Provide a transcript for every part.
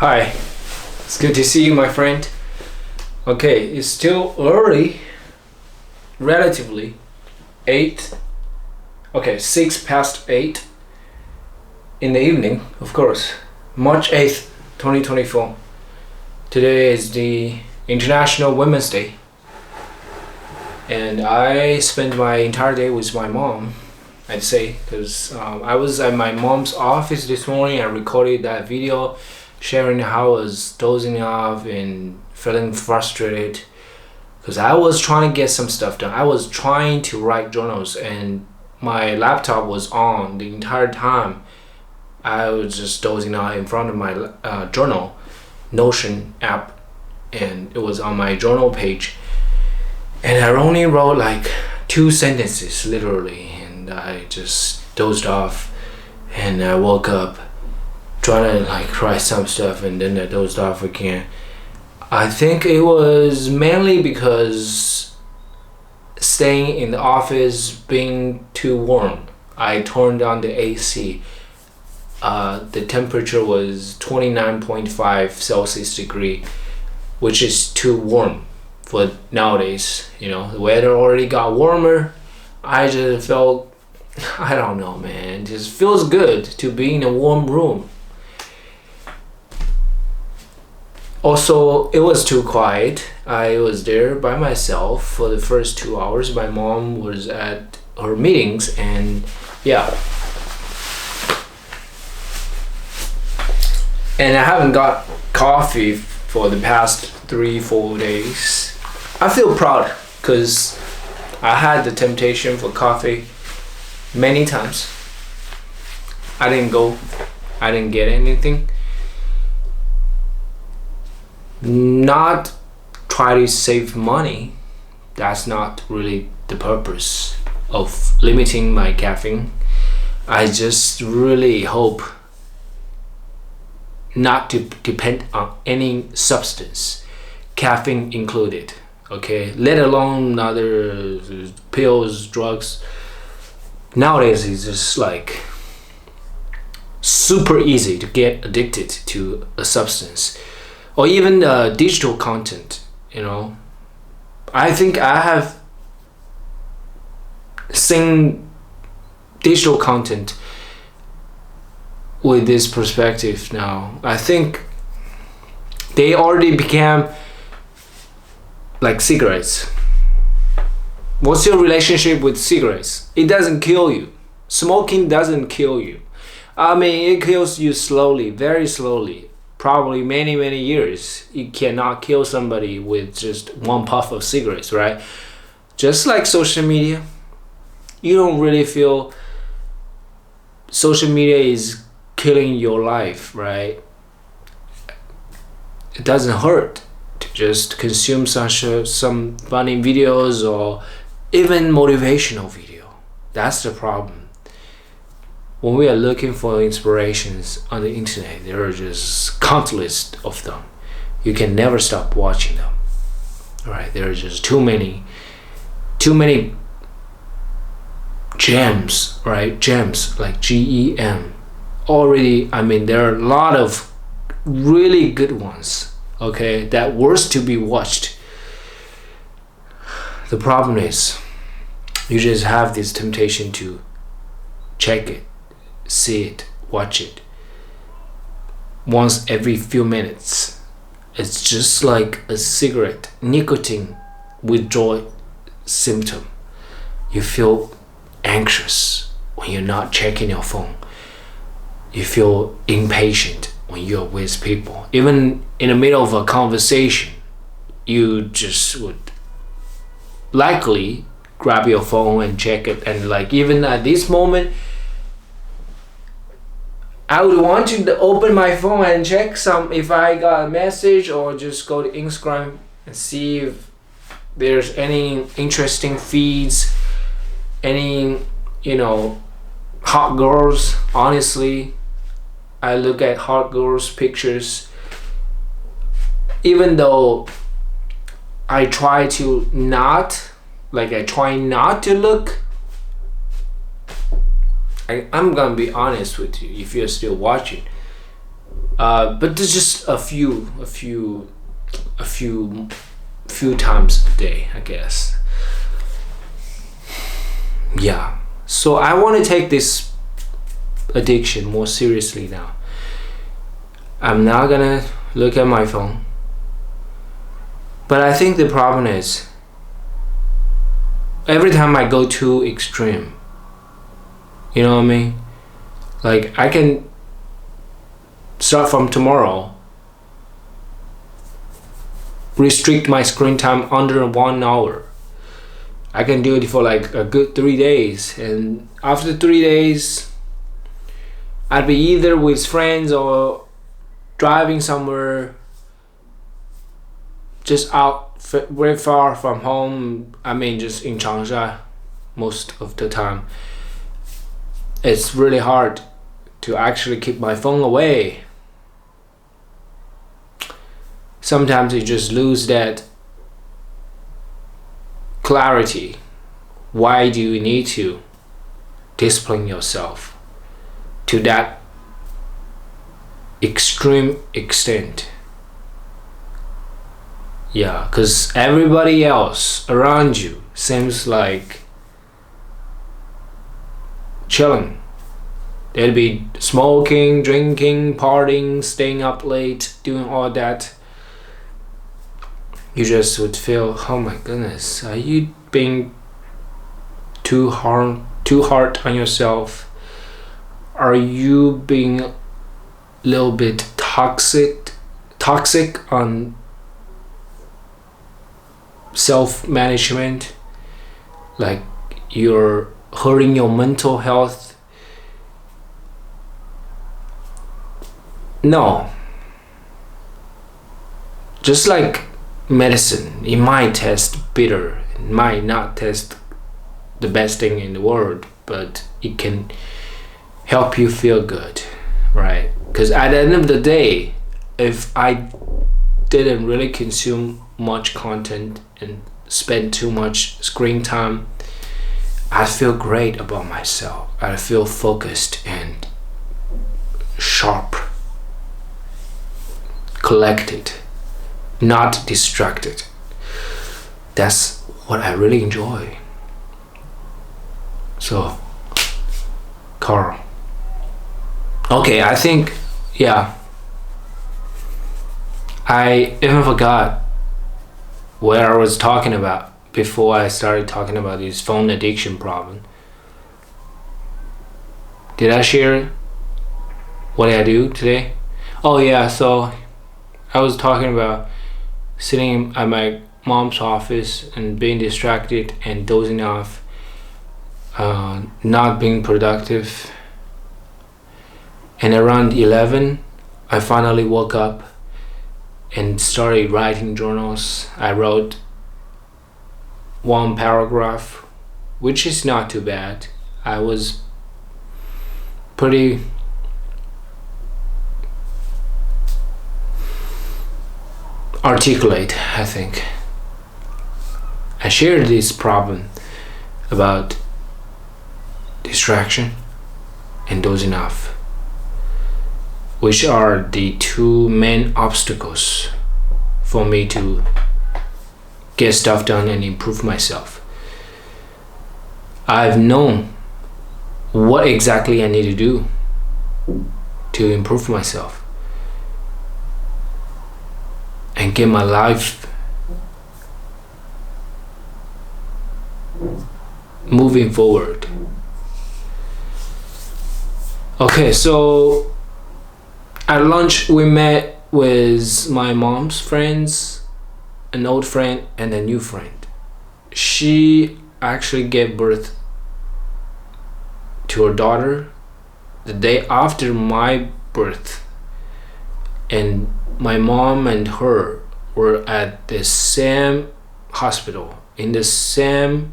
Hi, it's good to see you, my friend. Okay, it's still early, relatively. 6 past 8 in the evening, of course. March 8th, 2024. Today is the International Women's Day. And I spent my entire day with my mom, I'd say, because I was at my mom's office this morning. I recorded that video sharing how I was dozing off and feeling frustrated because I was trying to get some stuff done. I was trying to write journals and my laptop was on the entire time. I was just dozing off in front of my journal, Notion app, and it was on my journal page. And I only wrote like 2 sentences, literally, and I just dozed off. And I woke up trying to like write some stuff, and then I dozed off again. I think it was mainly because staying in the office being too warm. I turned on the AC. The temperature was 29.5 Celsius degree, which is too warm for nowadays. You know, the weather already got warmer. I just felt, I don't know, man, it just feels good to be in a warm room. Also, it was too quiet. I was there by myself for the first 2 hours. My mom was at her meetings, and yeah. And I haven't got coffee for the past 3-4 days. I feel proud because I had the temptation for coffee many times. I didn't get anything. Not try to save money. That's not really the purpose of limiting my caffeine. I just really hope not to depend on any substance, caffeine included, okay? Let alone other pills, drugs. Nowadays it's just like super easy to get addicted to a substance, or even digital content, you know. I think I have seen digital content with this perspective now. I think they already became like cigarettes. What's your relationship with cigarettes? It doesn't kill you. Smoking doesn't kill you. I mean, it kills you slowly, very slowly. Probably many years. You cannot kill somebody with just one puff of cigarettes, right? Just like social media, you don't really feel social media is killing your life, right? It doesn't hurt to just consume some funny videos or even motivational video. That's the problem. When we are looking for inspirations on the internet, there are just countless of them. You can never stop watching them. All right, there are just too many gems, right? Gems, like GEM. Already, I mean, there are a lot of really good ones, okay, that worth to be watched. The problem is, you just have this temptation to check it, see it, watch it once every few minutes. It's just like a cigarette, nicotine withdrawal symptom. You feel anxious when you're not checking your phone. You feel impatient when you're with people. Even in the middle of a conversation, you just would likely grab your phone and check it. And like even at this moment, I would want to open my phone and check if I got a message, or just go to Instagram and see if there's any interesting feeds, any, you know, hot girls. Honestly, I look at hot girls pictures, even though I try not to look. I'm gonna be honest with you, if you're still watching, But there's just a few times a day, I guess. Yeah. So I want to take this addiction more seriously now. I'm not gonna look at my phone. But I think the problem is every time I go too extreme, you know what I mean? Like, I can start from tomorrow, restrict my screen time under 1 hour. I can do it for like a good 3 days, and after 3 days I'd be either with friends or driving somewhere just out very far from home. I mean, just in Changsha most of the time. It's really hard to actually keep my phone away. Sometimes you just lose that clarity. Why do you need to discipline yourself to that extreme extent? Yeah, because everybody else around you seems like chilling. They'd be smoking, drinking, partying, staying up late, doing all that. You just would feel, oh my goodness, are you being too hard on yourself? Are you being a little bit toxic on self-management? Like, you're hurting your mental health? No. Just like medicine, it might taste bitter, it might not taste the best thing in the world, but it can help you feel good, right? Because at the end of the day, if I didn't really consume much content and spend too much screen time, I feel great about myself. I feel focused and sharp, collected, not distracted. That's what I really enjoy. So, Carl. Okay, I think, yeah, I even forgot what I was talking about before I started talking about this phone addiction problem. Did I share what I do today? Oh yeah, so I was talking about sitting at my mom's office and being distracted and dozing off, not being productive. And around 11, I finally woke up and started writing journals. I wrote one paragraph, which is not too bad. I was pretty articulate, I think. I shared this problem about distraction and dozing off, which are the two main obstacles for me to get stuff done and improve myself. I've known what exactly I need to do to improve myself and get my life moving forward. Okay, so at lunch we met with my mom's friends, an old friend and a new friend. She actually gave birth to her daughter the day after my birth, and my mom and her were at the same hospital, in the same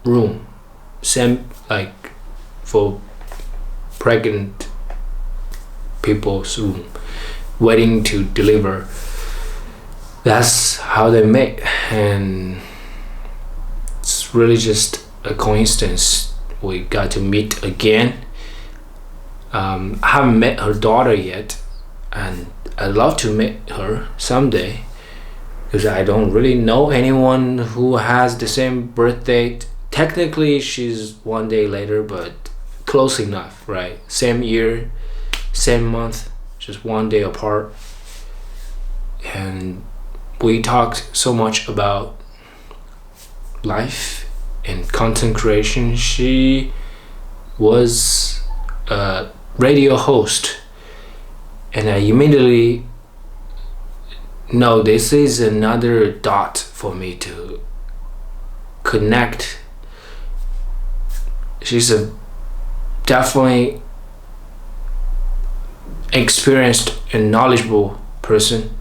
room, same, like, for pregnant people's room, waiting to deliver. That's how they met, and it's really just a coincidence we got to meet again I haven't met her daughter yet, and I'd love to meet her someday, because I don't really know anyone who has the same birth date. Technically she's 1 day later, but close enough, right? Same year, same month, just 1 day apart. And we talked so much about life and content creation. She was a radio host, and I immediately know this is another dot for me to connect. She's a definitely experienced and knowledgeable person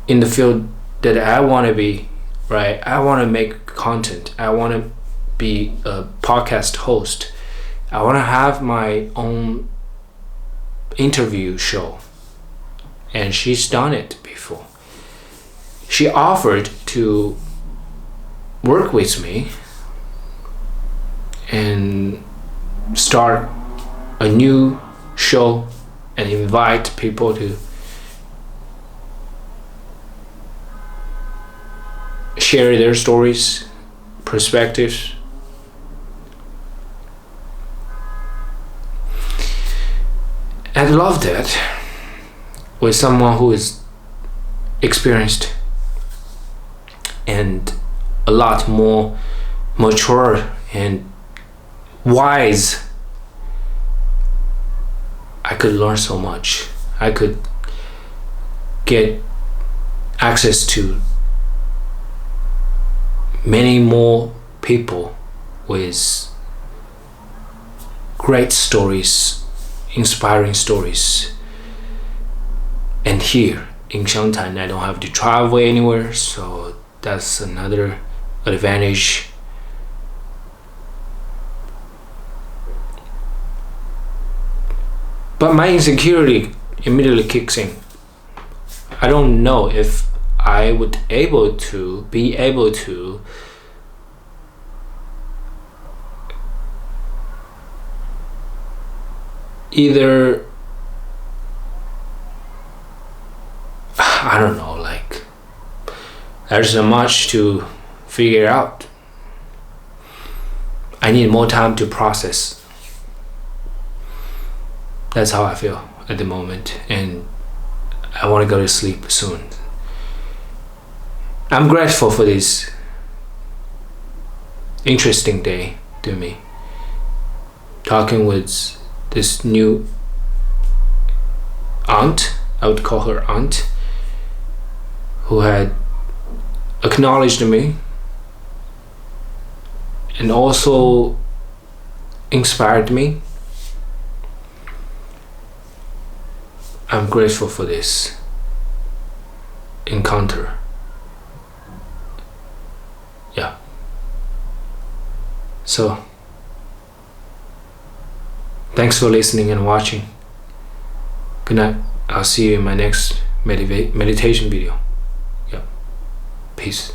in the field that I want to be, right? I want to make content. I want to be a podcast host. I want to have my own interview show. And she's done it before. She offered to work with me and start a new show and invite people to share their stories, perspectives. I love that with someone who is experienced and a lot more mature and wise. I could learn so much. I could get access to many more people with great stories, inspiring stories. And here in Xiangtan, I don't have to travel anywhere, so that's another advantage. But my insecurity immediately kicks in. I don't know if I would be able to either, I don't know, like, there's so much to figure out. I need more time to process. That's how I feel at the moment, and I want to go to sleep soon. I'm grateful for this interesting day to me. Talking with this new aunt, I would call her aunt, who had acknowledged me and also inspired me. I'm grateful for this encounter. Yeah. So, thanks for listening and watching. Good night. I'll see you in my next meditation video. Yeah. Peace.